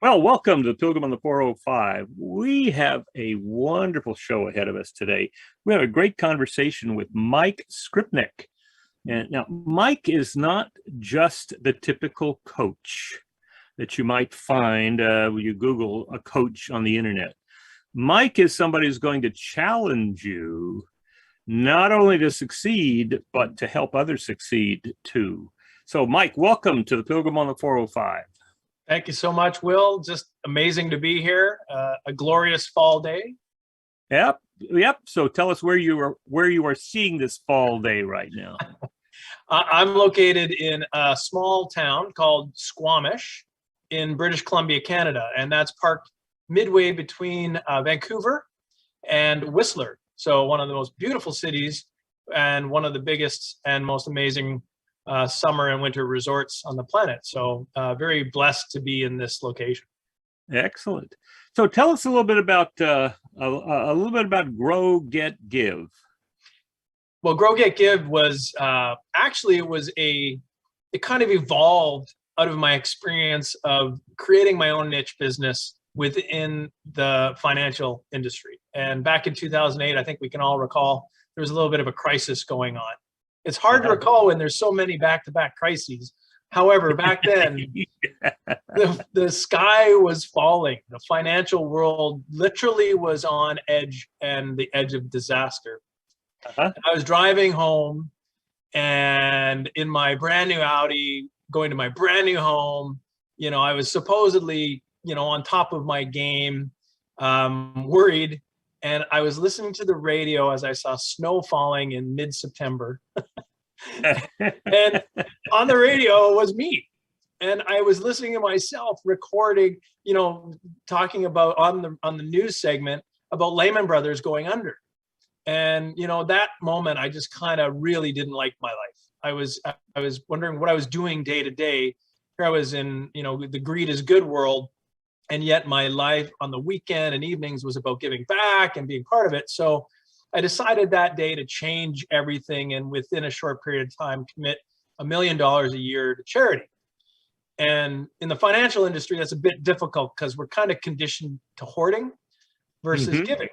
Well, welcome to the Pilgrim on the 405. We have a wonderful show ahead of us today. We have a great conversation with Mike Skripnik. And now, Mike is not just the typical coach that you might find when you Google a coach on the internet. Mike is somebody who's going to challenge you not only to succeed, but to help others succeed too. So, Mike, welcome to the Pilgrim on the 405. Thank you so much, Will. Just amazing to be here. A glorious fall day. Yep. So tell us where you are seeing this fall day right now. I'm located in a small town called Squamish in British Columbia, Canada, and that's parked midway between Vancouver and Whistler. So one of the most beautiful cities and one of the biggest and most amazing summer and winter resorts on the planet. So very blessed to be in this location. Excellent. So tell us a little bit about Grow, Get, Give. Well, Grow, Get, Give was it kind of evolved out of my experience of creating my own niche business within the financial industry. And back in 2008, I think we can all recall, there was a little bit of a crisis going on. It's hard to recall when there's so many back-to-back crises. However, back then, the sky was falling. The financial world literally was on edge and the edge of disaster. I was driving home and in my brand new Audi, going to my brand new home, I was supposedly, on top of my game, worried. And I was listening to the radio as I saw snow falling in mid-September. And on the radio was me. And I was listening to myself recording, talking about on the news segment about Lehman Brothers going under. And, that moment, I just kind of really didn't like my life. I was wondering what I was doing day to day. Here I was in, the greed is good world. And yet my life on the weekend and evenings was about giving back and being part of it. So I decided that day to change everything and within a short period of time, commit $1 million a year to charity. And in the financial industry, that's a bit difficult because we're kind of conditioned to hoarding versus giving.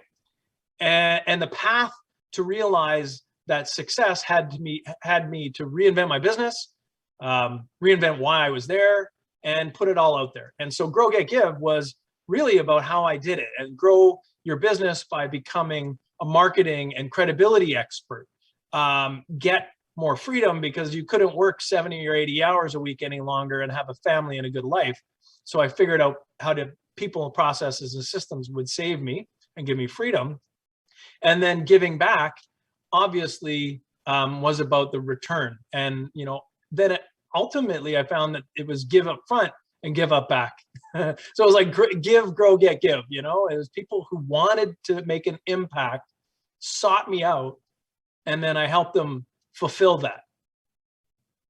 And the path to realize that success had me to reinvent my business, reinvent why I was there, and put it all out there. And so Grow, Get, Give was really about how I did it, and grow your business by becoming a marketing and credibility expert. Get more freedom because you couldn't work 70 or 80 hours a week any longer and have a family and a good life. So I figured out how people, processes, and systems would save me and give me freedom. And then giving back, obviously, was about the return. And, then ultimately, I found that it was give up front and give up back. So it was like give, grow, get, give. It was people who wanted to make an impact, sought me out, and then I helped them fulfill that.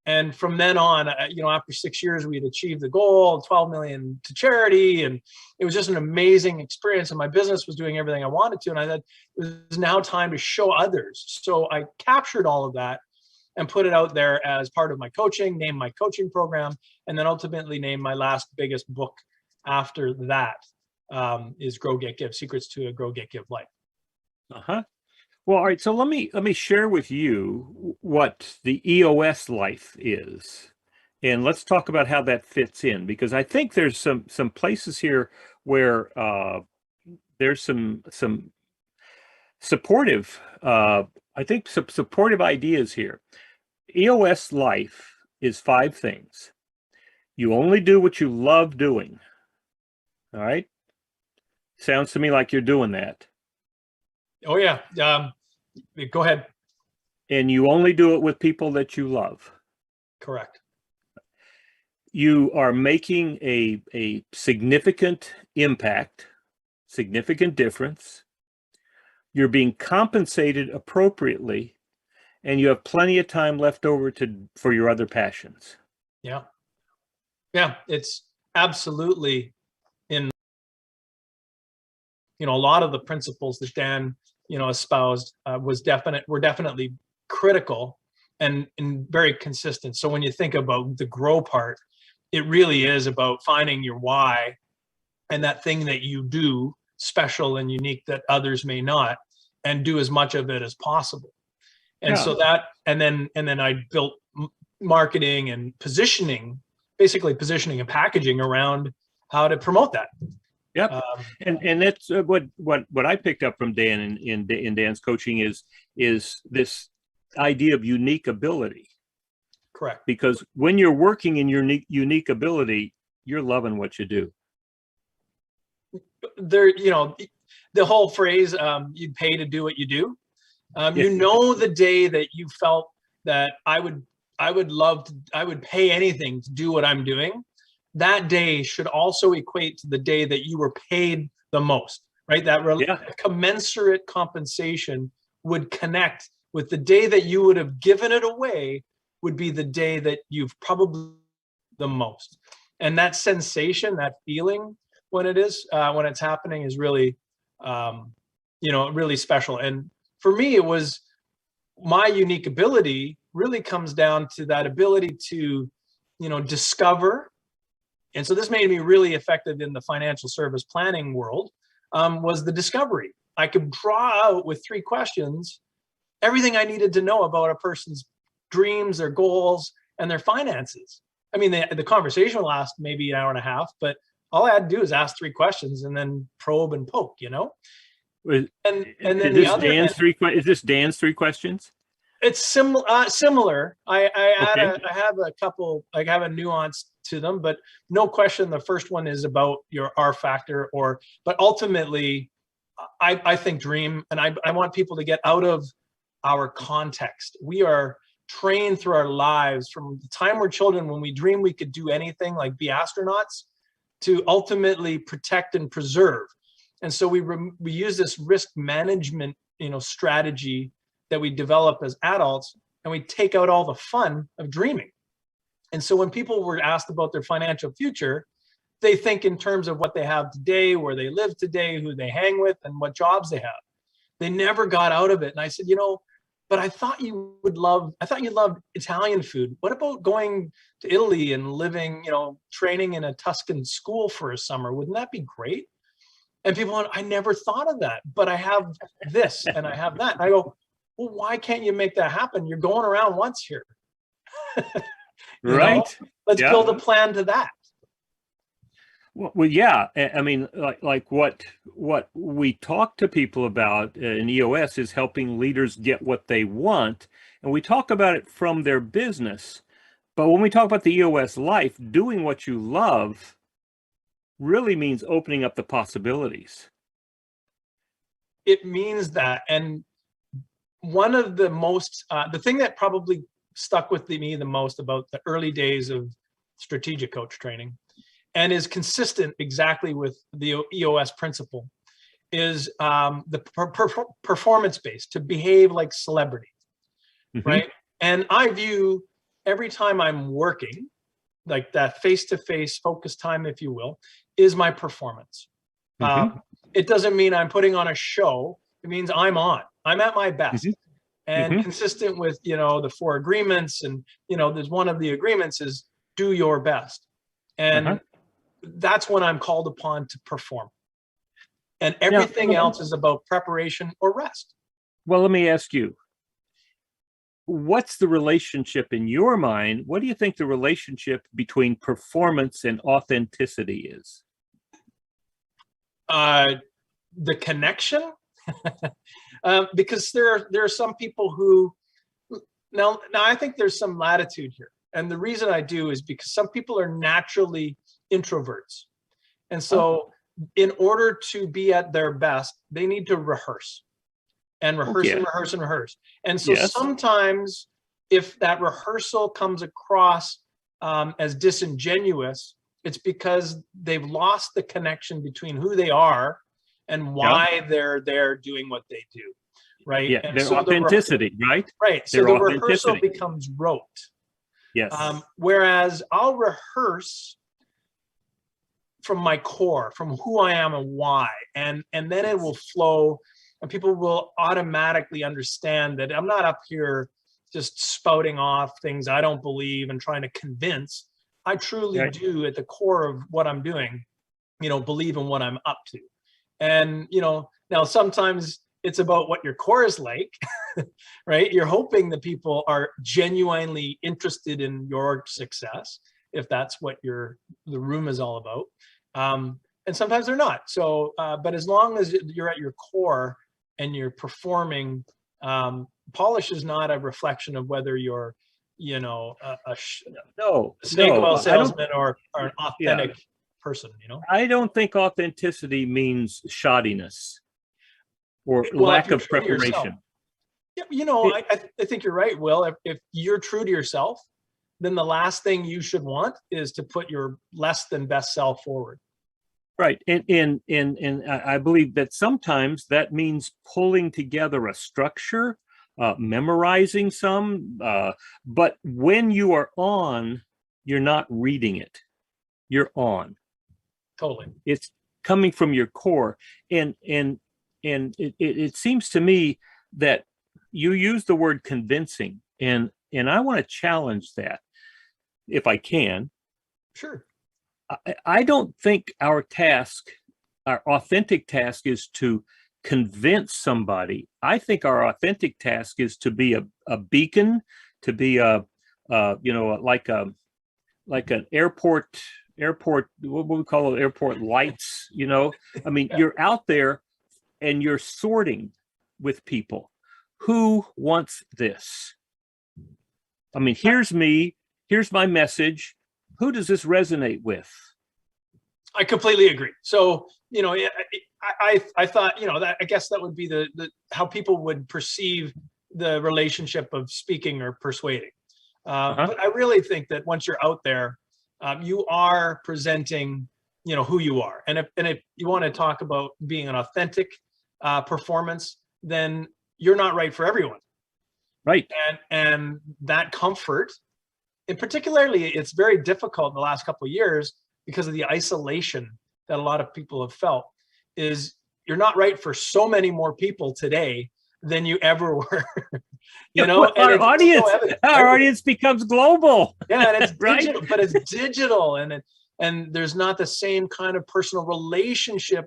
And from then on, after 6 years, we had achieved the goal, 12 million to charity. And it was just an amazing experience. And my business was doing everything I wanted to. And I said, it was now time to show others. So I captured all of that and put it out there as part of my coaching, named my coaching program, and then ultimately named my last biggest book after that is Grow, Get, Give, Secrets to a Grow, Get, Give Life. Well, all right. So let me share with you what the EOS Life is, and let's talk about how that fits in, because I think there's some places here where there's some supportive some supportive ideas here. EOS Life is 5 things. You only do what you love doing. All right. Sounds to me like you're doing that. Oh, yeah. Go ahead. And you only do it with people that you love. Correct. You are making a significant impact, significant difference. You're being compensated appropriately, and you have plenty of time left over for your other passions. Yeah. Yeah, it's absolutely in, a lot of the principles that Dan, espoused were definitely critical and very consistent. So when you think about the grow part, it really is about finding your why and that thing that you do special and unique that others may not, and do as much of it as possible. And Yeah. so that, and then I built marketing and positioning, basically positioning and packaging around how to promote that. Yep. And that's what I picked up from Dan in Dan's coaching is this idea of unique ability. Correct. Because when you're working in your unique ability, you're loving what you do. There, you know, the whole phrase, you pay to do what you do. You know, the day that you felt that I would pay anything to do what I'm doing, that day should also equate to the day that you were paid the most, right? That commensurate compensation would connect with the day that you would have given it away, would be the day that you've probably the most. And that sensation, that feeling when it's happening is really, you know, really special. And for me, it was my unique ability really comes down to that ability to, you know, discover. And so this made me really effective in the financial service planning world, was the discovery. I could draw out with 3 questions everything I needed to know about a person's dreams, their goals, and their finances. I mean, the conversation will last maybe an hour and a half, but all I had to do is ask 3 questions and then probe and poke, you know? And then is this Dan's 3 questions? It's similar. I have a nuance to them, but no question. The first one is about your R factor, but ultimately, I think dream, and I want people to get out of our context. We are trained through our lives from the time we're children, when we dream we could do anything, like be astronauts, to ultimately protect and preserve. And so we use this risk management, you know, strategy that we develop as adults, and we take out all the fun of dreaming. And so when people were asked about their financial future, they think in terms of what they have today, where they live today, who they hang with, and what jobs they have. They never got out of it. And I said, you know, but I thought you loved Italian food. What about going to Italy and living, you know, training in a Tuscan school for a summer? Wouldn't that be great? And people went, I never thought of that, but I have this and I have that. And I go, well, why can't you make that happen? You're going around once here. Right. Let's build a plan to that. Well, yeah. I mean, like what we talk to people about in EOS is helping leaders get what they want. And we talk about it from their business. But when we talk about the EOS life, doing what you love really means opening up the possibilities. It means that. And one of the most, the thing that probably stuck with me the most about the early days of strategic coach training, and is consistent exactly with the EOS principle, is the performance-based, to behave like celebrity, right? And I view every time I'm working, like that face-to-face focus time, if you will, is my performance. It doesn't mean I'm putting on a show. It means I'm at my best. And consistent with, you know, the 4 agreements, and, you know, there's one of the agreements is do your best. And that's when I'm called upon to perform. And everything else is about preparation or rest. Well, let me ask you, what's the relationship in your mind? What do you think the relationship between performance and authenticity is? The connection, because there are some people who, now I think there's some latitude here. And the reason I do is because some people are naturally introverts. And so in order to be at their best, they need to rehearse and rehearse and rehearse and rehearse. And so sometimes if that rehearsal comes across as disingenuous, it's because they've lost the connection between who they are and why they're there doing what they do, right? Yeah, and their so authenticity, right? Right, so the rehearsal becomes rote. Yes. Whereas I'll rehearse from my core, from who I am and why, and then it will flow, and people will automatically understand that I'm not up here just spouting off things I don't believe and trying to convince. I truly do, at the core of what I'm doing, believe in what I'm up to. And, now sometimes it's about what your core is like, right? You're hoping that people are genuinely interested in your success, if that's what the room is all about. And sometimes they're not. So, but as long as you're at your core and you're performing, polish is not a reflection of whether you're, a snake oil salesman or an authentic person, I don't think authenticity means shoddiness or Well, lack of preparation. I think you're right, Will. If you're true to yourself, then the last thing you should want is to put your less than best self forward. Right. And I believe that sometimes that means pulling together a structure, memorizing some, but when you are on, you're not reading it. You're on. Totally. It's coming from your core. And it seems to me that you use the word convincing, and I want to challenge that if I can. Sure. I don't think our authentic task is to convince somebody. I think our authentic task is to be a beacon, to be like an airport, what we call it, airport lights, I mean, you're out there and you're sorting with people. Who wants this? I mean, here's me, here's my message. Who does this resonate with? I completely agree. So, I thought, that I guess that would be the how people would perceive the relationship of speaking or persuading. But I really think that once you're out there, you are presenting, who you are. And if you want to talk about being an authentic performance, then you're not right for everyone. Right. And that comfort, and particularly it's very difficult in the last couple of years because of the isolation that a lot of people have felt, is you're not right for so many more people today than you ever were. Our audience becomes global. Yeah, and it's right? digital, but it's digital, and there's not the same kind of personal relationship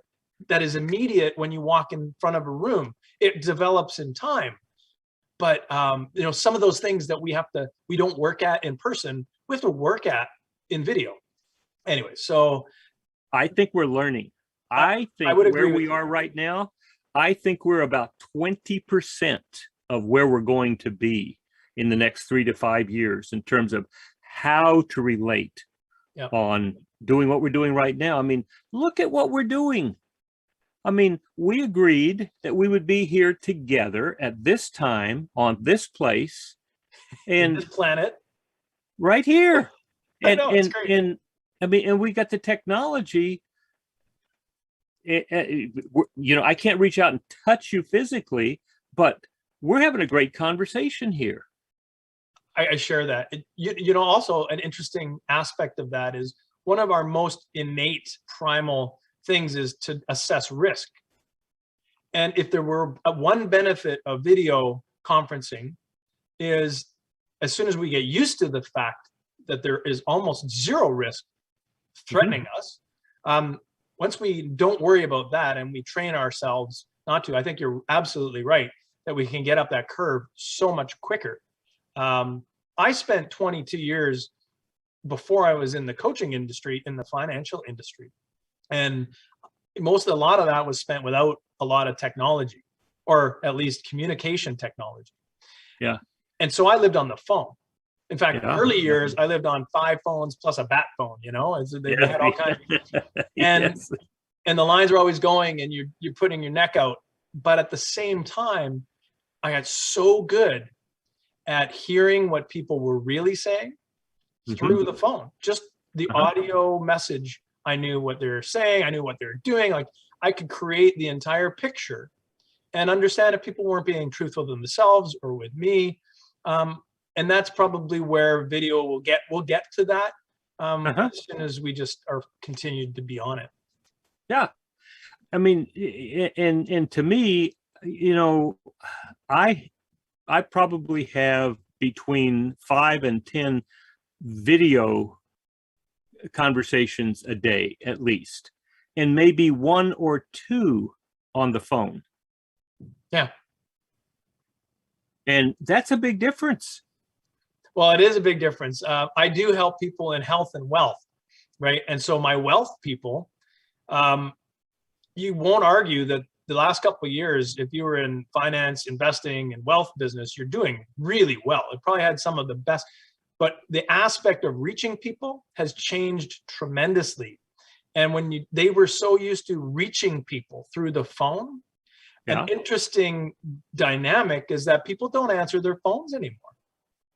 that is immediate when you walk in front of a room. It develops in time. But some of those things that we don't work at in person, we have to work at in video. Anyway, so I think we're learning. I think where we are right now, I think we're about 20% of where we're going to be in the next 3 to 5 years in terms of how to relate on doing what we're doing right now. I mean, look at what we're doing. I mean, we agreed that we would be here together at this time on this place and this planet right here. I know, it's great. And we got the technology. I can't reach out and touch you physically, but we're having a great conversation here. I share that. Also an interesting aspect of that is one of our most innate primal things is to assess risk. And if there were one benefit of video conferencing is as soon as we get used to the fact that there is almost zero risk threatening us, once we don't worry about that and we train ourselves not to, I think you're absolutely right that we can get up that curve so much quicker. I spent 22 years before I was in the coaching industry, in the financial industry. And a lot of that was spent without a lot of technology, or at least communication technology. Yeah. And so I lived on the phone. In fact, in the early years, I lived on 5 phones plus a bat phone, they had all kinds of, and the lines were always going and you're putting your neck out. But at the same time, I got so good at hearing what people were really saying through the phone, just the audio message. I knew what they were saying. I knew what they were doing. Like I could create the entire picture and understand if people weren't being truthful to themselves or with me. And that's probably where video will get to that as soon as we just are continued to be on it. Yeah. I mean, and to me, I probably have between 5 and 10 video conversations a day, at least. and maybe one or two on the phone. Yeah. And that's a big difference. Well, it is a big difference. I do help people in health and wealth, right? And so my wealth people, you won't argue that the last couple of years, if you were in finance, investing, and wealth business, you're doing really well. It probably had some of the best, but the aspect of reaching people has changed tremendously. And when they were so used to reaching people through the phone, Yeah. an interesting dynamic is that people don't answer their phones anymore.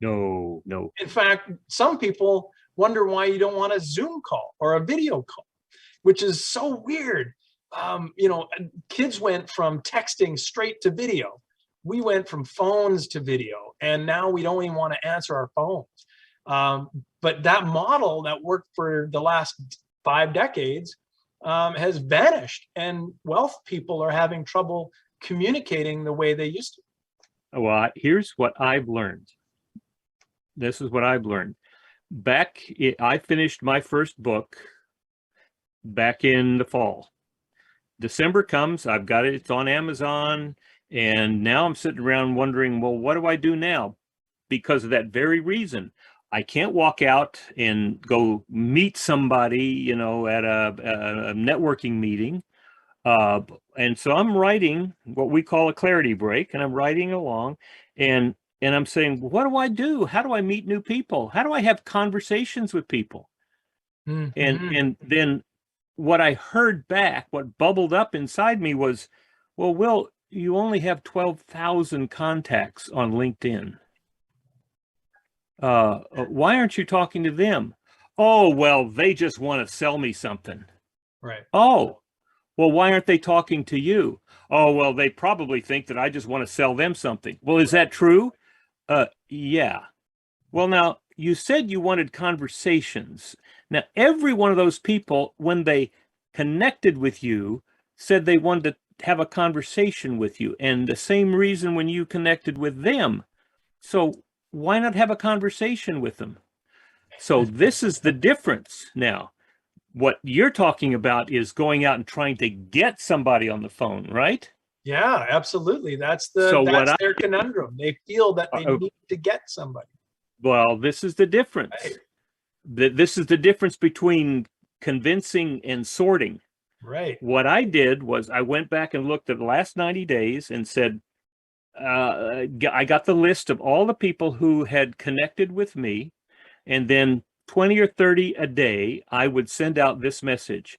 No, no. In fact, some people wonder why you don't want a Zoom call or a video call, which is so weird. Kids went from texting straight to video. We went from phones to video, and now we don't even want to answer our phones. But that model that worked for the last 5 decades has vanished, and wealth people are having trouble communicating the way they used to. Well, here's what I've learned. This is what I've learned. I finished my first book back in the fall. December comes, I've got it, it's on Amazon, and now I'm sitting around wondering, well, what do I do now? Because of that very reason. I can't walk out and go meet somebody, at a networking meeting. And so I'm writing what we call a clarity break, and I'm writing along, and I'm saying, what do I do? How do I meet new people? How do I have conversations with people? Mm-hmm. And then what I heard back, what bubbled up inside me was, well, Will, you only have 12,000 contacts on LinkedIn. Why aren't you talking to them? Oh, well, they just want to sell me something. Right. Oh, well, why aren't they talking to you? Oh, well, they probably think that I just want to sell them something. Well, is that true? Yeah. Well, now, you said you wanted conversations. Now, every one of those people, when they connected with you, said they wanted to have a conversation with you. And the same reason when you connected with them. So why not have a conversation with them? So this is the difference now. What you're talking about is going out and trying to get somebody on the phone, right? Yeah, absolutely. That's their conundrum. They feel that they need to get somebody. Well, this is the difference. Right. This is the difference between convincing and sorting. Right. What I did was I went back and looked at the last 90 days and said, I got the list of all the people who had connected with me, and then 20 or 30 a day, I would send out this message.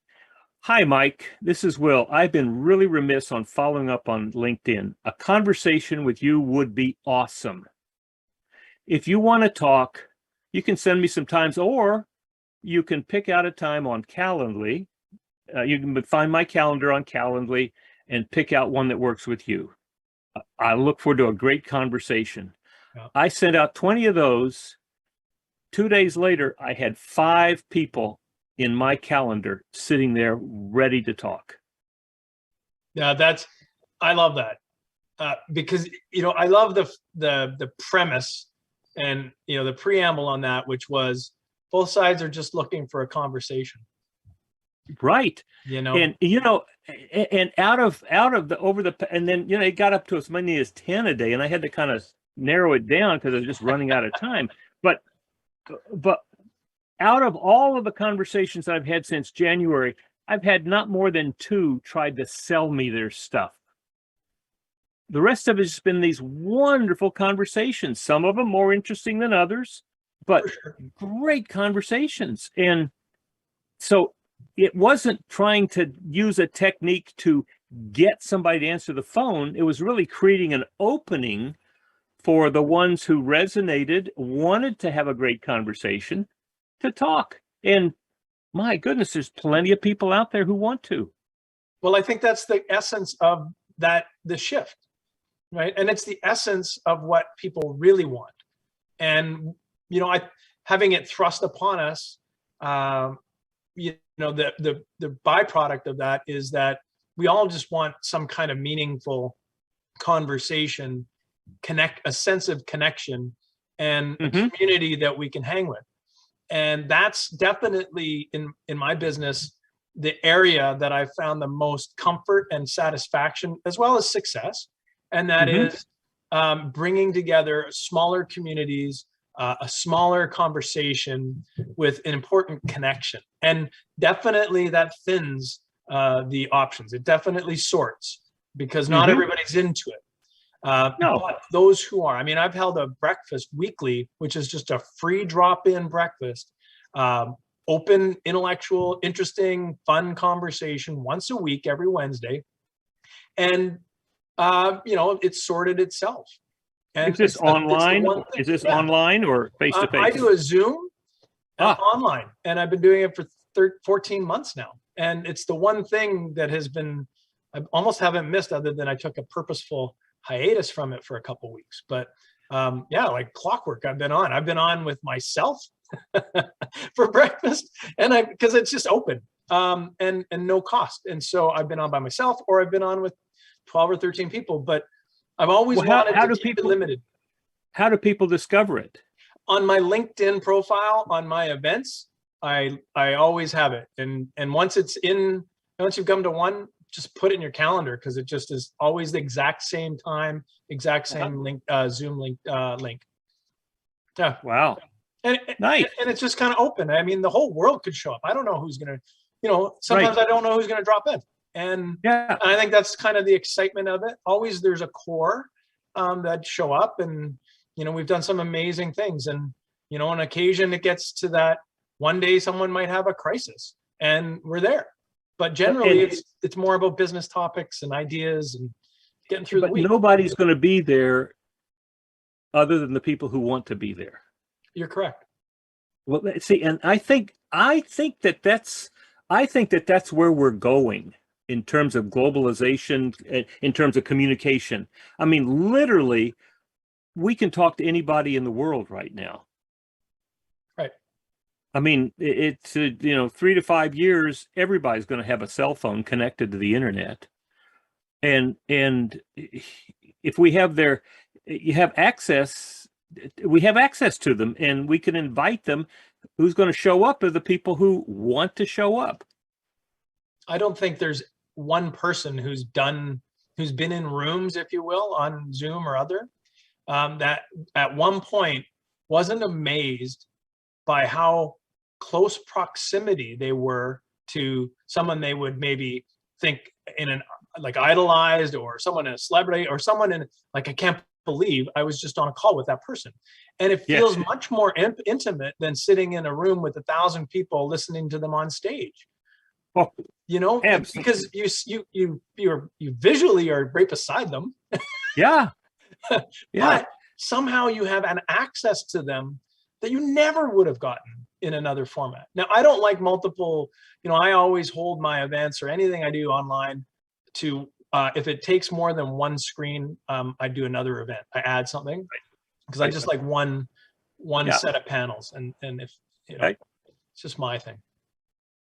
Hi, Mike. This is Will. I've been really remiss on following up on LinkedIn. A conversation with you would be awesome. If you want to talk, you can send me some times, or you can pick out a time on Calendly. You can find my calendar on Calendly and pick out one that works with you. I look forward to a great conversation. Yeah. I sent out 20 of those. 2 days later, I had 5 people in my calendar sitting there ready to talk. Yeah, I love that because I love the premise and the preamble on that, which was both sides are just looking for a conversation. Right. And and out of and then it got up to as many as 10 a day, and I had to kind of narrow it down because I was just running out of time. But out of all of the conversations I've had since January, I've had not more than 2 tried to sell me their stuff. The rest of it has been these wonderful conversations, some of them more interesting than others, but great conversations. And so it wasn't trying to use a technique to get somebody to answer the phone. It was really creating an opening for the ones who resonated, wanted to have a great conversation, to talk. And my goodness, there's plenty of people out there who want to. Well, I think that's the essence of the shift, right? And it's the essence of what people really want. And, having it thrust upon us, the byproduct of that is that we all just want some kind of meaningful conversation, a sense of connection, and a community that we can hang with. And that's definitely in my business the area that I found the most comfort and satisfaction, as well as success. And that is bringing together smaller communities, a smaller conversation with an important connection. And definitely that thins the options. It definitely sorts, because not everybody's into it. No. But those who are, I mean, I've held a breakfast weekly, which is just a free drop-in breakfast, open, intellectual, interesting, fun conversation once a week, every Wednesday. And, you know, it's sorted itself. And is this online? Is this online or face-to-face? I do a Zoom online, and I've been doing it for 14 months now. And it's the one thing that has been, I almost haven't missed, other than I took a purposeful hiatus from it for a couple weeks. But yeah, like clockwork, I've been on with myself for breakfast, and because it's just open and no cost. And so I've been on by myself, or I've been on with 12 or 13 people, but I've always wanted to keep it limited. How do people discover it? On my LinkedIn profile, on my events, I always have it. And once you've come to one, just put it in your calendar, because it just is always the exact same time, exact same link, Zoom link. Yeah. Wow. And nice. And it's just kind of open. I mean, the whole world could show up. I don't know who's going to, you know, sometimes I don't know who's going to drop in. And I think that's kind of the excitement of it. Always there's a core that show up, and, you know, we've done some amazing things. And, you know, on occasion it gets to that one day someone might have a crisis, and we're there. But generally it's more about business topics and ideas and getting through the week. Nobody's going to be there other than the people who want to be there. You're correct. Well, see, and I think that's where we're going in terms of globalization, in terms of communication. I mean, literally, we can talk to anybody in the world right now. Right. I mean, it's, you know, 3 to 5 years, everybody's going to have a cell phone connected to the internet. And if we have we have access to them, and we can invite them. Who's going to show up are the people who want to show up. I don't think there's one person who's been in rooms, if you will, on Zoom or other, that at one point wasn't amazed by how close proximity they were to someone they would maybe think in an, like, idolized, or someone in a celebrity, or someone in, like, I can't believe I was just on a call with that person. And it feels much more intimate than sitting in a room with 1,000 people listening to them on stage. Well, you know, because you visually are right beside them. Yeah. But somehow you have an access to them that you never would have gotten in another format. Now, I don't like multiple, you know, I always hold my events or anything I do online to, if it takes more than one screen, I do another event. I add something, because I just like one set of panels. And if, you know, it's just my thing.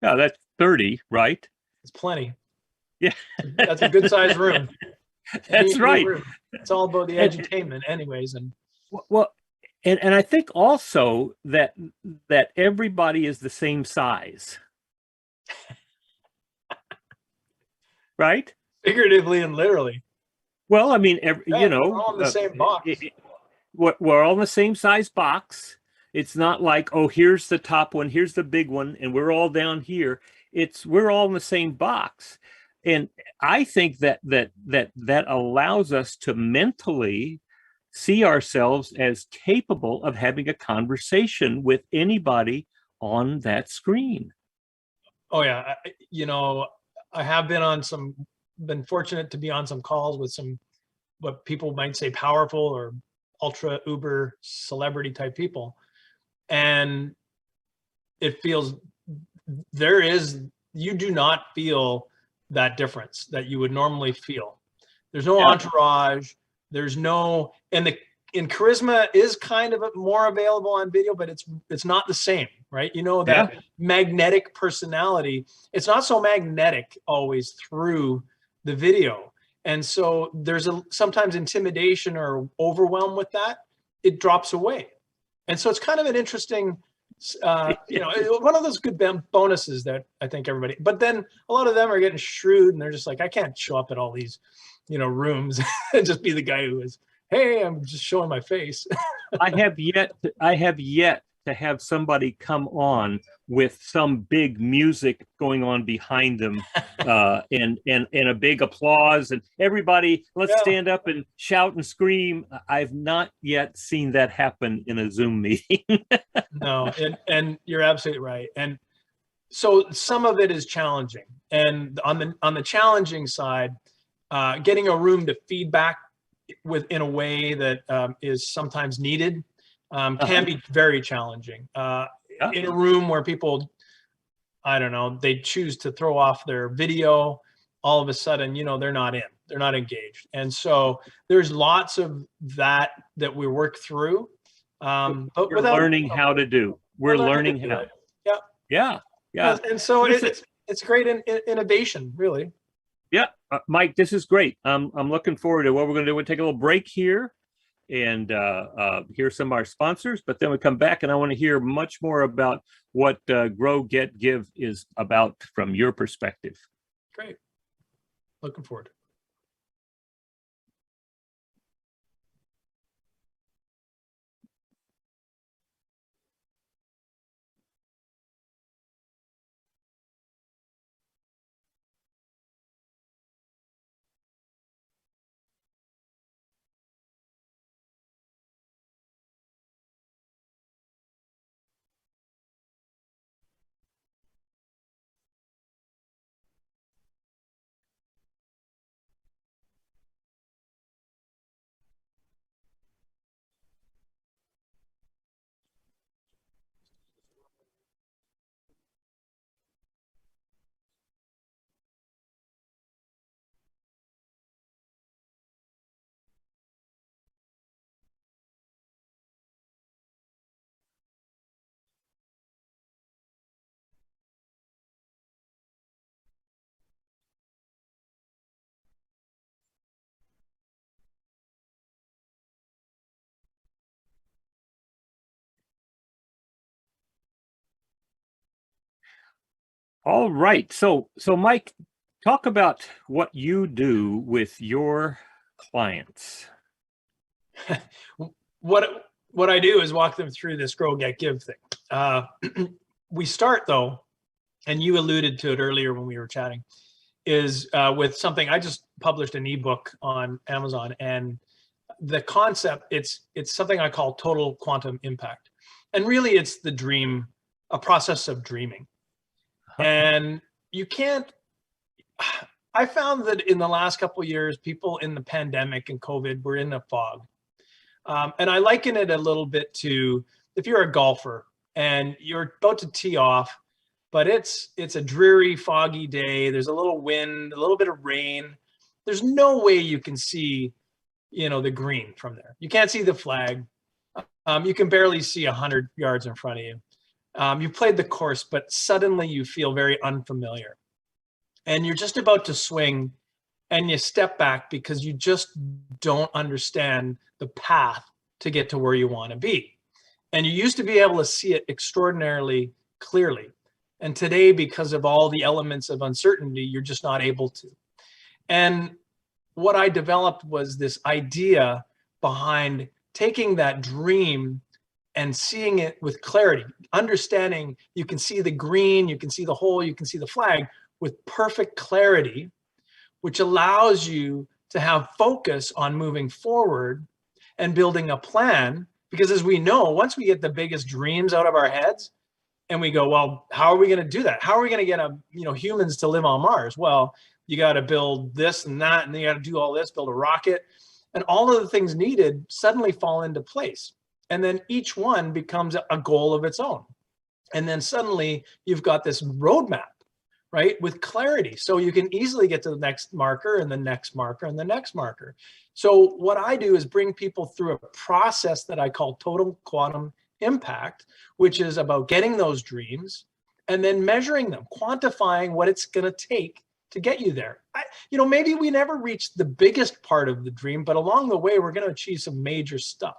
Yeah, that's 30, right? It's plenty. Yeah. That's a good sized room. That's right. It's all about the edutainment anyways. And well, and I think also that everybody is the same size. Right? Figuratively and literally. Well, I mean, you know, we're all in the same box. We're all in the same size box. It's not like, oh, here's the top one, here's the big one, and we're all down here. We're all in the same box. And I think that allows us to mentally see ourselves as capable of having a conversation with anybody on that screen. Oh yeah, you know, I have been fortunate to be on some calls with some, what people might say, powerful or ultra uber celebrity type people. And it feels, you do not feel that difference that you would normally feel. There's no entourage. There's no, and charisma is kind of more available on video, but it's not the same, right? You know, that magnetic personality, it's not so magnetic always through the video. And so there's sometimes intimidation or overwhelm with that. It drops away. And so it's kind of an interesting You know, one of those good bonuses that I think everybody, but then a lot of them are getting shrewd and they're just like, I can't show up at all these, you know, rooms and just be the guy who is, hey, I'm just showing my face. I have yet to have somebody come on with some big music going on behind them, and a big applause and everybody, let's Yeah. stand up and shout and scream. I've not yet seen that happen in a Zoom meeting. No, and you're absolutely right. And so some of it is challenging. And on the challenging side, getting a room to feedback in a way that is sometimes needed can be very challenging. Yeah. In a room where people, I don't know, they choose to throw off their video, all of a sudden, you know, they're not engaged. And so there's lots of that we work through. But we're learning how to do. We're learning how. Yeah. Yeah. Yeah. And so it's great innovation, really. Yeah, Mike, this is great. I'm looking forward to what we're going to do. We'll take a little break here and hear some of our sponsors, but then we come back and I want to hear much more about what Grow, Get, Give is about from your perspective. Great. Looking forward. All right. So Mike, talk about what you do with your clients. What I do is walk them through this Grow, Get, Give thing. We start though, and you alluded to it earlier when we were chatting, is with something. I just published an ebook on Amazon, and the concept, it's something I call total quantum impact. And really it's the dream, a process of dreaming. And you can't, I found that in the last couple of years, people in the pandemic and COVID were in a fog. And I liken it a little bit to if you're a golfer and you're about to tee off, but it's a dreary, foggy day. There's a little wind, a little bit of rain. There's no way you can see, you know, the green from there. You can't see the flag. You can barely see 100 yards in front of you. You played the course, but suddenly you feel very unfamiliar. And you're just about to swing and you step back because you just don't understand the path to get to where you want to be. And you used to be able to see it extraordinarily clearly. And today, because of all the elements of uncertainty, you're just not able to. And what I developed was this idea behind taking that dream and seeing it with clarity, understanding you can see the green, you can see the hole, you can see the flag with perfect clarity, which allows you to have focus on moving forward and building a plan. Because as we know, once we get the biggest dreams out of our heads and we go, well, how are we going to do that? How are we going to get humans to live on Mars? Well, you got to build this and that, and then you got to do all this, build a rocket, and all of the things needed suddenly fall into place. And then each one becomes a goal of its own. And then suddenly you've got this roadmap, right, with clarity. So you can easily get to the next marker and the next marker and the next marker. So what I do is bring people through a process that I call total quantum impact, which is about getting those dreams and then measuring them, quantifying what it's going to take to get you there. Maybe we never reach the biggest part of the dream, but along the way, we're going to achieve some major stuff.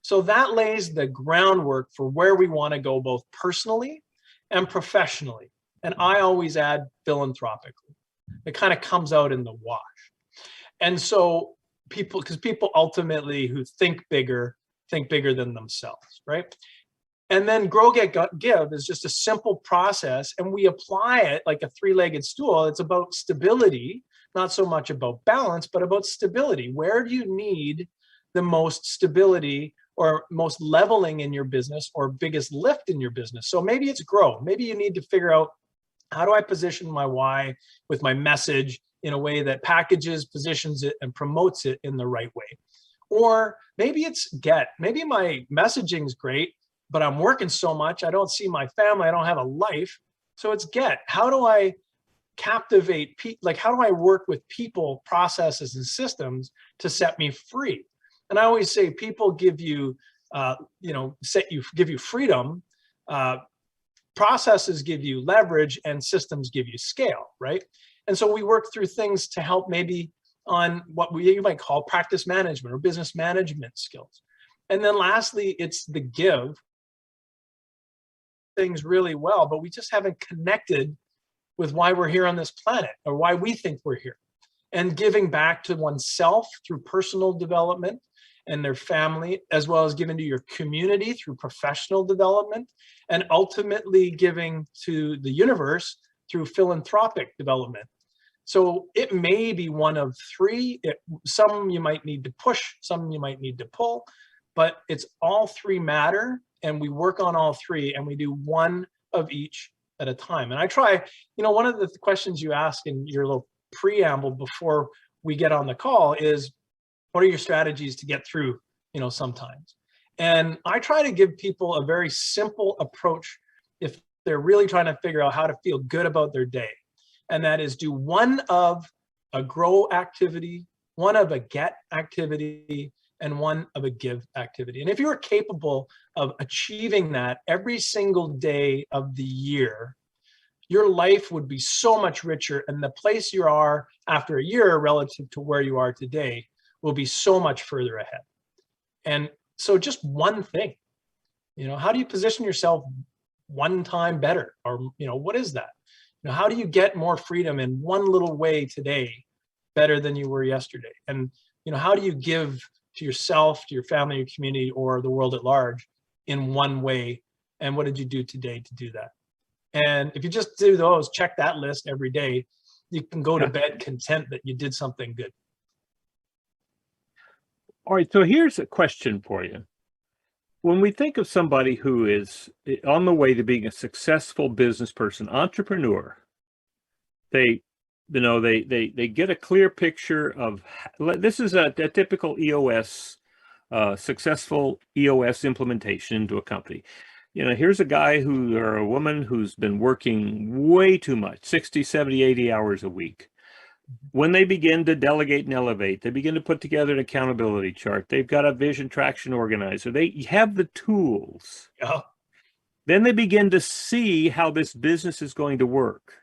So that lays the groundwork for where we want to go, both personally and professionally. And I always add philanthropically. It kind of comes out in the wash. And so because people ultimately who think bigger than themselves, right? And then Grow, Get, Give is just a simple process, and we apply it like a three-legged stool. It's about stability, not so much about balance, but about stability. Where do you need the most stability or most leveling in your business or biggest lift in your business? So maybe it's grow. Maybe you need to figure out, how do I position my why with my message in a way that packages, positions it, and promotes it in the right way? Or maybe it's get. Maybe my messaging's great, but I'm working so much, I don't see my family, I don't have a life. So it's get. How do I captivate people? Like, how do I work with people, processes, and systems to set me free? And I always say people give you, give you freedom. Processes give you leverage, and systems give you scale, right? And so we work through things to help maybe on what you might call practice management or business management skills. And then lastly, it's the give. Things really well, but we just haven't connected with why we're here on this planet or why we think we're here. And giving back to oneself through personal development and their family, as well as giving to your community through professional development, and ultimately giving to the universe through philanthropic development. So it may be one of three. Some you might need to push, some you might need to pull, but it's all three matter, and we work on all three, and we do one of each at a time. And I try, one of the questions you ask in your little preamble before we get on the call is, what are your strategies to get through, sometimes? And I try to give people a very simple approach if they're really trying to figure out how to feel good about their day. And that is, do one of a grow activity, one of a get activity, and one of a give activity. And if you are capable of achieving that every single day of the year, your life would be so much richer, and the place you are after a year relative to where you are today will be so much further ahead. And so just one thing, how do you position yourself one time better? Or, what is that? How do you get more freedom in one little way today better than you were yesterday? And, how do you give to yourself, to your family, your community, or the world at large in one way? And what did you do today to do that? And if you just do those, check that list every day, you can go to bed content that you did something good. All right, so here's a question for you. When we think of somebody who is on the way to being a successful business person, entrepreneur, they get a clear picture of, this is a typical EOS, successful EOS implementation into a company. Here's a guy or a woman who's been working way too much, 60, 70, 80 hours a week. When they begin to delegate and elevate, they begin to put together an accountability chart. They've got a vision traction organizer. They have the tools. Yeah. Then they begin to see how this business is going to work.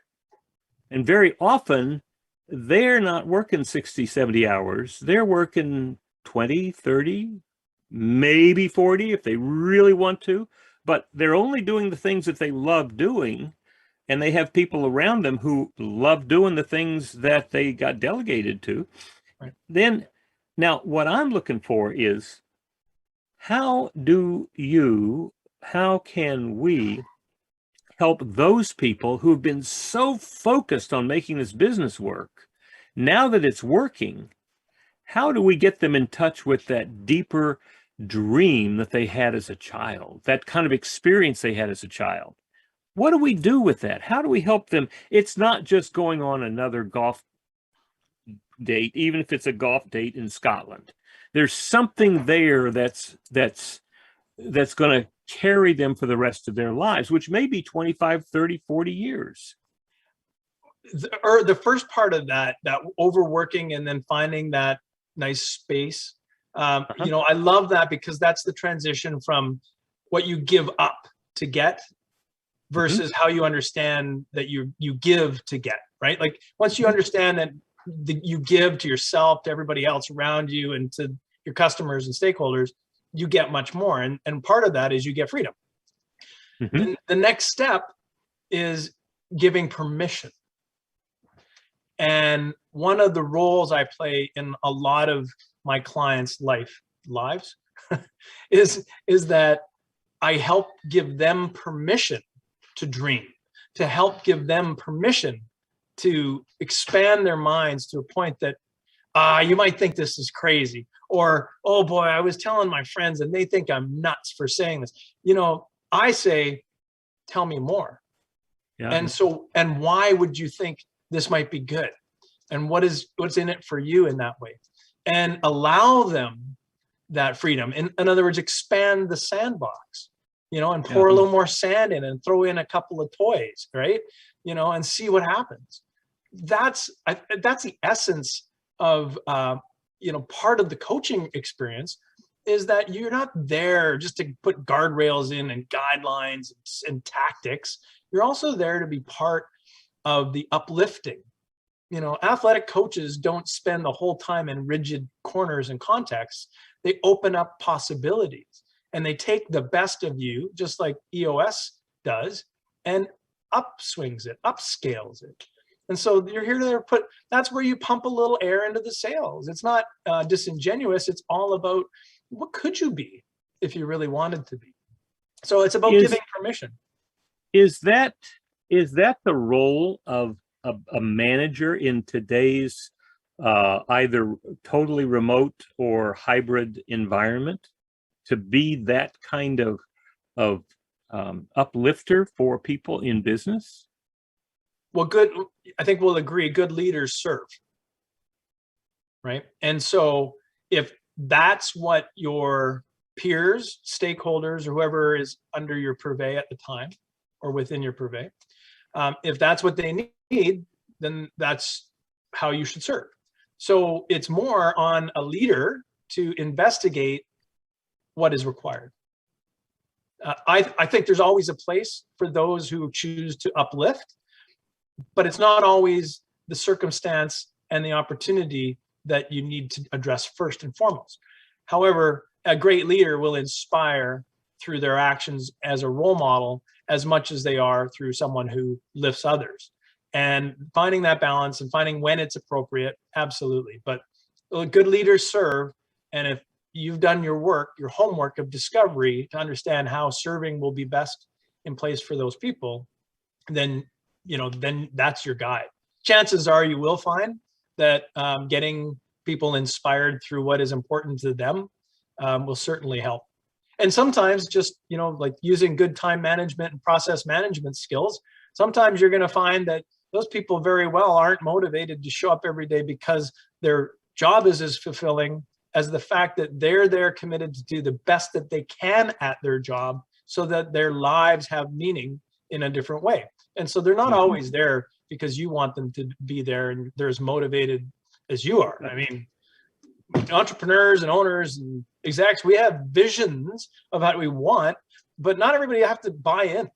And very often, they're not working 60, 70 hours. They're working 20, 30, maybe 40 if they really want to. But they're only doing the things that they love doing. And they have people around them who love doing the things that they got delegated to. Right. Now, what I'm looking for is, how can we help those people who've been so focused on making this business work? Now that it's working, how do we get them in touch with that deeper dream that they had as a child, that kind of experience they had as a child? What do we do with that? How do we help them? It's not just going on another golf date, even if it's a golf date in Scotland. There's something there that's going to carry them for the rest of their lives, which may be 25, 30, 40 years. The first part of that overworking and then finding that nice space, I love that, because that's the transition from what you give up to get versus how you understand that you give to get, right? Like, once you understand that you give to yourself, to everybody else around you, and to your customers and stakeholders, you get much more. And part of that is you get freedom. Mhm. The next step is giving permission. And one of the roles I play in a lot of my clients' lives is that I help give them permission to dream, to help give them permission to expand their minds to a point that you might think this is crazy, or, oh boy, I was telling my friends and they think I'm nuts for saying this. I say, tell me more. Yeah. And why would you think this might be good? And what's in it for you in that way? And allow them that freedom. In other words, expand the sandbox, and pour a little more sand in and throw in a couple of toys, right? And see what happens. That's the essence of, part of the coaching experience, is that you're not there just to put guardrails in and guidelines and tactics. You're also there to be part of the uplifting. Athletic coaches don't spend the whole time in rigid corners and contexts. They open up possibilities, and they take the best of you, just like EOS does, and upswings it, upscales it. And so you're here to that's where you pump a little air into the sails. It's not disingenuous. It's all about, what could you be if you really wanted to be? So it's about giving permission. Is that the role of a manager in today's either totally remote or hybrid environment, to be that kind of uplifter for people in business? Well, I think we'll agree, good leaders serve, right? And so if that's what your peers, stakeholders, or whoever is under your purvey at the time or within your purvey, if that's what they need, then that's how you should serve. So it's more on a leader to investigate what is required. I think there's always a place for those who choose to uplift, but it's not always the circumstance and the opportunity that you need to address first and foremost. However, a great leader will inspire through their actions as a role model as much as they are through someone who lifts others. And finding that balance and finding when it's appropriate, absolutely. But good leaders serve. And if you've done your work, your homework of discovery to understand how serving will be best in place for those people, then that's your guide. Chances are you will find that getting people inspired through what is important to them will certainly help. And sometimes just, like using good time management and process management skills, sometimes you're going to find that those people very well aren't motivated to show up every day because their job is as fulfilling as the fact that they're committed to do the best that they can at their job so that their lives have meaning in a different way. And so they're not always there because you want them to be there and they're as motivated as you are. I mean, entrepreneurs and owners and execs, we have visions of how we want, but not everybody have to buy in.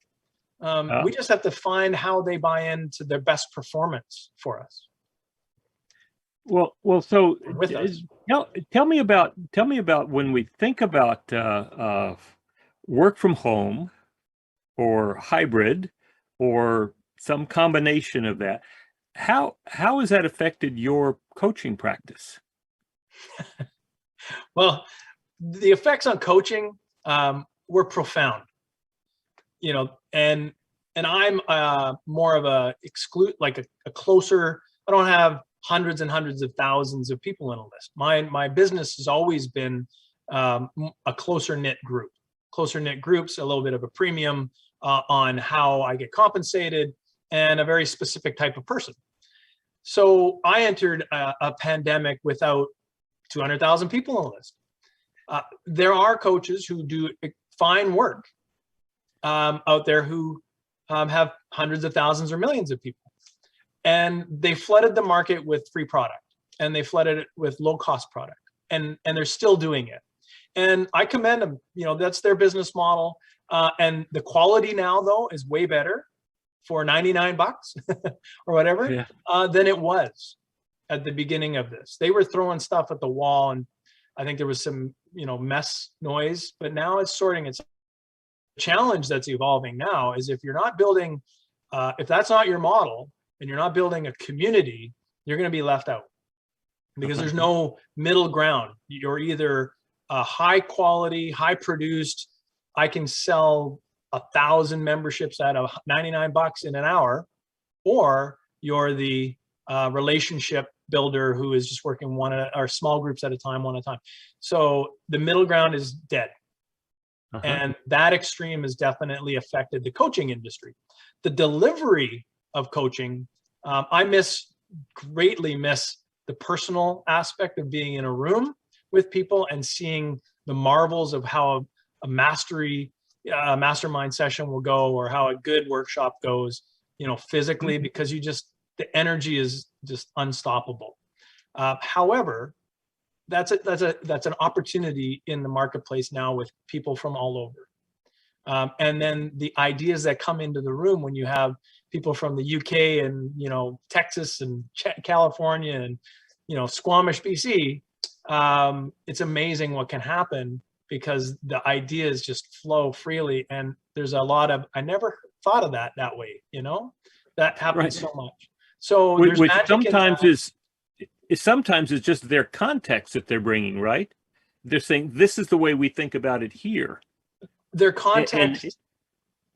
We just have to find how they buy into their best performance for us. Well, so with us. Tell me about when we think about work from home or hybrid or some combination of that. How has that affected your coaching practice? Well, the effects on coaching were profound, and I'm more of a closer. I don't have hundreds and hundreds of thousands of people in a list. My business has always been a closer knit group. Closer knit groups, a little bit of a premium on how I get compensated, and a very specific type of person. So I entered a pandemic without 200,000 people on the list. There are coaches who do fine work out there who have hundreds of thousands or millions of people. And they flooded the market with free product, and they flooded it with low cost product, and they're still doing it. And I commend them, that's their business model. And the quality now though is way better for 99 bucks or whatever than it was at the beginning of this. They were throwing stuff at the wall and I think there was some, mess noise, but now it's sorting its challenge. That's evolving now is if you're not building, if that's not your model and you're not building a community, you're going to be left out because there's no middle ground. You're either a high quality, high produced, I can sell 1,000 memberships at $99 in an hour, or you're the relationship builder who is just working or small groups at a time, one at a time. So the middle ground is dead. And that extreme has definitely affected the coaching industry. The delivery of coaching, I greatly miss the personal aspect of being in a room with people and seeing the marvels of how a mastermind session will go, or how a good workshop goes, physically, because the energy is just unstoppable. However, that's an opportunity in the marketplace now with people from all over. And then the ideas that come into the room when you have people from the UK and, Texas and California and, Squamish, BC, it's amazing what can happen because the ideas just flow freely. And there's a lot of, I never thought of that way, that happens so much. So there's which magic sometimes is just their context that they're bringing, right? They're saying, this is the way we think about it here. Their context.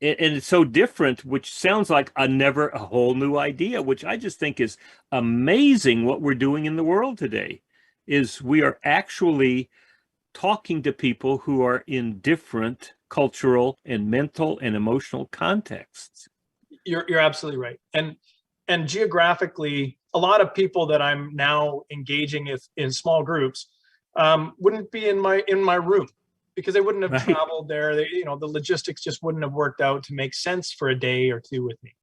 And it's so different, which sounds like a whole new idea, which I just think is amazing. What we're doing in the world today is we are actually talking to people who are in different cultural and mental and emotional contexts. You're absolutely right. And geographically, a lot of people that I'm now engaging in small groups wouldn't be in my room because they wouldn't have traveled there. The logistics just wouldn't have worked out to make sense for a day or two with me.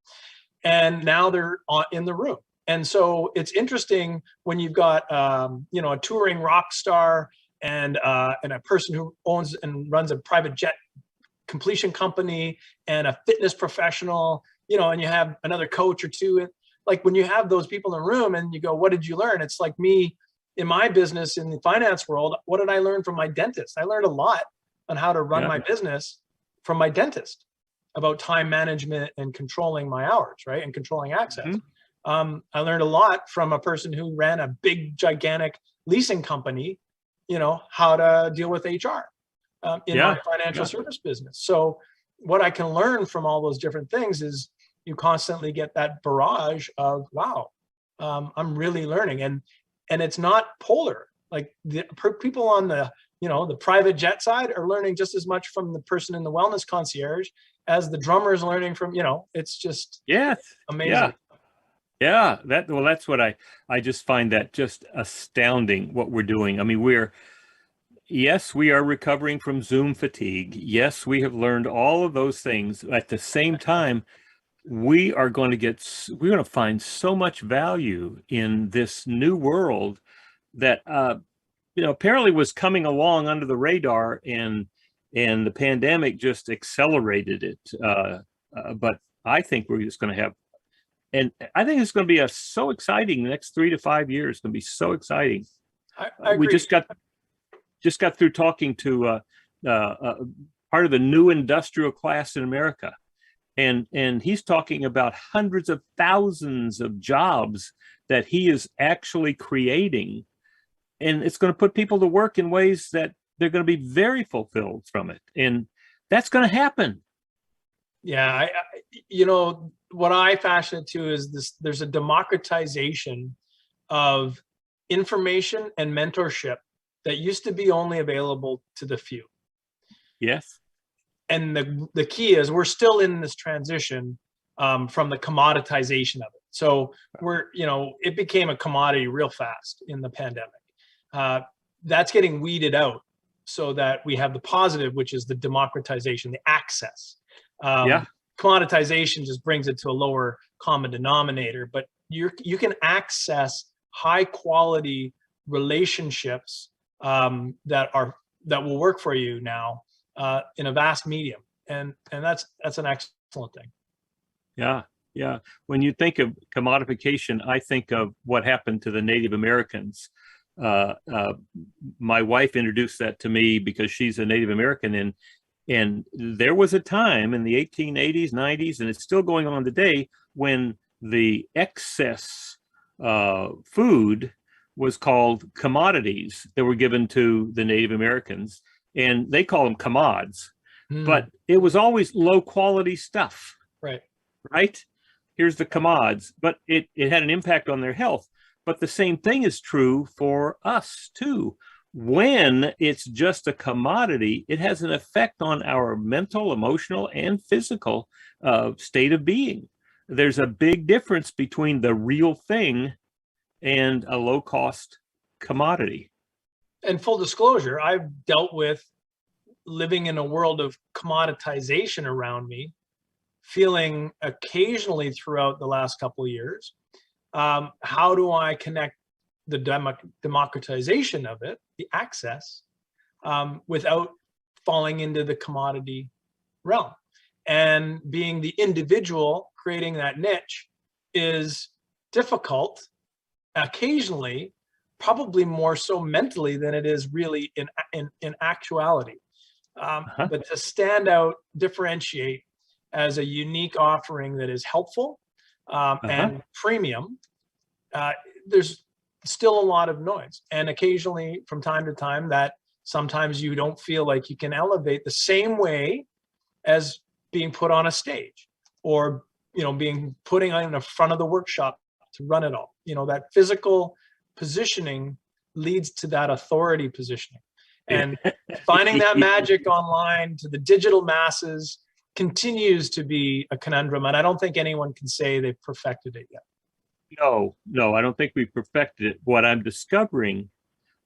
And now they're in the room. And so it's interesting when you've got a touring rock star and a person who owns and runs a private jet completion company and a fitness professional, and you have another coach or two. And like when you have those people in the room and you go, what did you learn? It's like me in my business in the finance world. What did I learn from my dentist? I learned a lot on how to run my business from my dentist about time management and controlling my hours, right? And controlling access. I learned a lot from a person who ran a big, gigantic leasing company, how to deal with HR in my financial service business. So what I can learn from all those different things is you constantly get that barrage of, wow, I'm really learning. And it's not polar. Like the people on the, the private jet side are learning just as much from the person in the wellness concierge as the drummer is learning from, it's just amazing. Yeah, that's what I just find that just astounding what we're doing. I mean, yes, we are recovering from Zoom fatigue. Yes, we have learned all of those things. At the same time, we're going to find so much value in this new world that apparently was coming along under the radar, and the pandemic just accelerated it. But I think we're just going to have. And I think it's going to be so exciting. The next 3 to 5 years going to be so exciting. I agree. We just got through talking to part of the new industrial class in America, and he's talking about hundreds of thousands of jobs that he is actually creating, and it's going to put people to work in ways that they're going to be very fulfilled from it, and that's going to happen. Yeah, what I fashion it to is this: there's a democratization of information and mentorship that used to be only available to the few. Yes. And the key is we're still in this transition from the commoditization of it. So it became a commodity real fast in the pandemic. That's getting weeded out so that we have the positive, which is the democratization, the access. Commoditization just brings it to a lower common denominator, but you can access high quality relationships that will work for you now in a vast medium, and that's an excellent thing. Yeah. When you think of commodification, I think of what happened to the Native Americans My wife introduced that to me because she's a Native American, and there was a time in the 1880s, 90s, and it's still going on today, when the excess food was called commodities that were given to the Native Americans, and they call them commods, but it was always low quality stuff. Right. Right? Here's the commods, but it had an impact on their health. But the same thing is true for us too. When it's just a commodity, it has an effect on our mental, emotional, and physical state of being. There's a big difference between the real thing and a low-cost commodity. And full disclosure, I've dealt with living in a world of commoditization around me, feeling occasionally throughout the last couple of years, how do I connect the democratization of it, the access, without falling into the commodity realm? And being the individual creating that niche is difficult occasionally, probably more so mentally than it is really in actuality. But to stand out, differentiate as a unique offering that is helpful and premium, there's still a lot of noise. And occasionally, from time to time, that sometimes you don't feel like you can elevate the same way as being put on a stage, or being putting in the front of the workshop to run it all. That physical positioning leads to that authority positioning. And finding that magic online to the digital masses continues to be a conundrum. And I don't think anyone can say they've perfected it yet. No, I don't think we've perfected it. What I'm discovering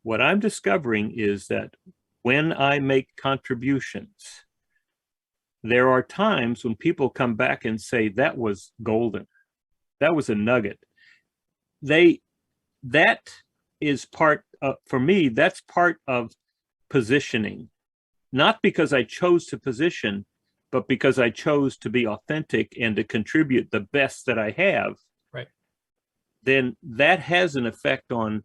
is that when I make contributions, there are times when people come back and say, that was golden. That was a nugget. That is part of, for me, that's part of positioning, not because I chose to position, but because I chose to be authentic and to contribute the best that I have. Right. Then that has an effect on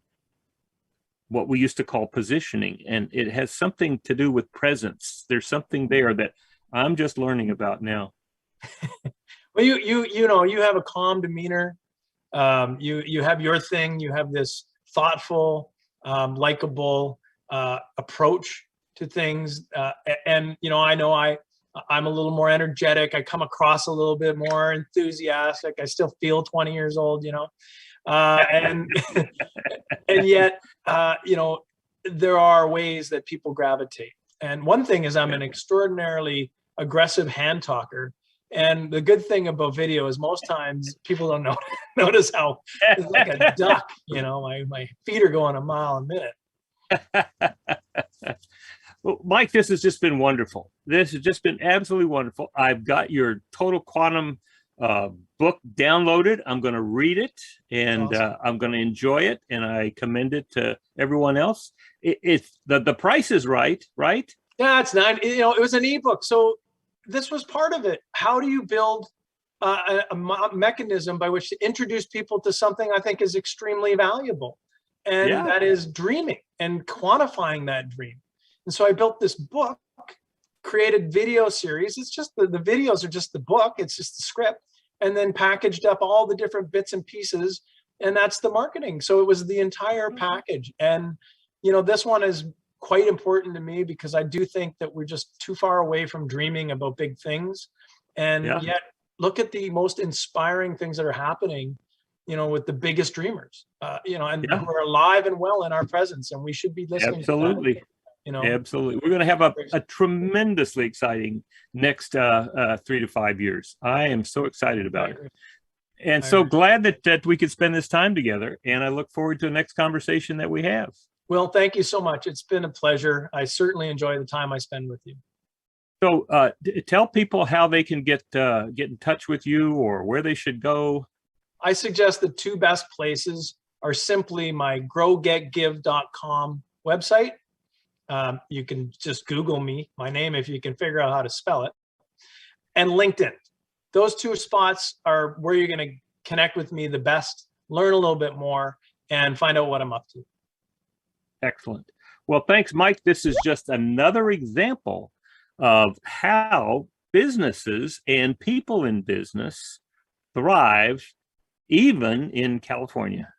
what we used to call positioning, and it has something to do with presence. There's something there that I'm just learning about now. Well, you have a calm demeanor. You have your thing. You have this thoughtful, likable approach to things, and I know I'm a little more energetic. I come across a little bit more enthusiastic. I still feel 20 years old, and and yet there are ways that people gravitate. And one thing is, I'm an extraordinarily aggressive hand talker. And the good thing about video is most times people don't notice how it's like a duck, my feet are going a mile a minute. Well, Mike, this has just been wonderful. This has just been absolutely wonderful. I've got your Total Quantum book downloaded. I'm going to read it, and awesome. I'm going to enjoy it, and I commend it to everyone else. It's the price is right? Yeah, it's not. It was an ebook, so this was part of it. How do you build a mechanism by which to introduce people to something I think is extremely valuable, and that is dreaming and quantifying that dream. And so I built this book, created video series. It's just the videos are just the book. It's just the script, and then packaged up all the different bits and pieces. And that's the marketing. So it was the entire package. And, this one is quite important to me because I do think that we're just too far away from dreaming about big things. And yet look at the most inspiring things that are happening, with the biggest dreamers, who are alive and well in our presence. And we should be listening. Absolutely. To that. Absolutely. We're going to have a tremendously exciting next 3 to 5 years. I am so excited about it. And so glad that we could spend this time together. And I look forward to the next conversation that we have. Well, thank you so much. It's been a pleasure. I certainly enjoy the time I spend with you. So tell people how they can get in touch with you or where they should go. I suggest the two best places are simply my growgetgive.com website. You can just Google me, my name, if you can figure out how to spell it, and LinkedIn. Those two spots are where you're going to connect with me the best, learn a little bit more, and find out what I'm up to. Excellent. Well, thanks, Mike. This is just another example of how businesses and people in business thrive even in California.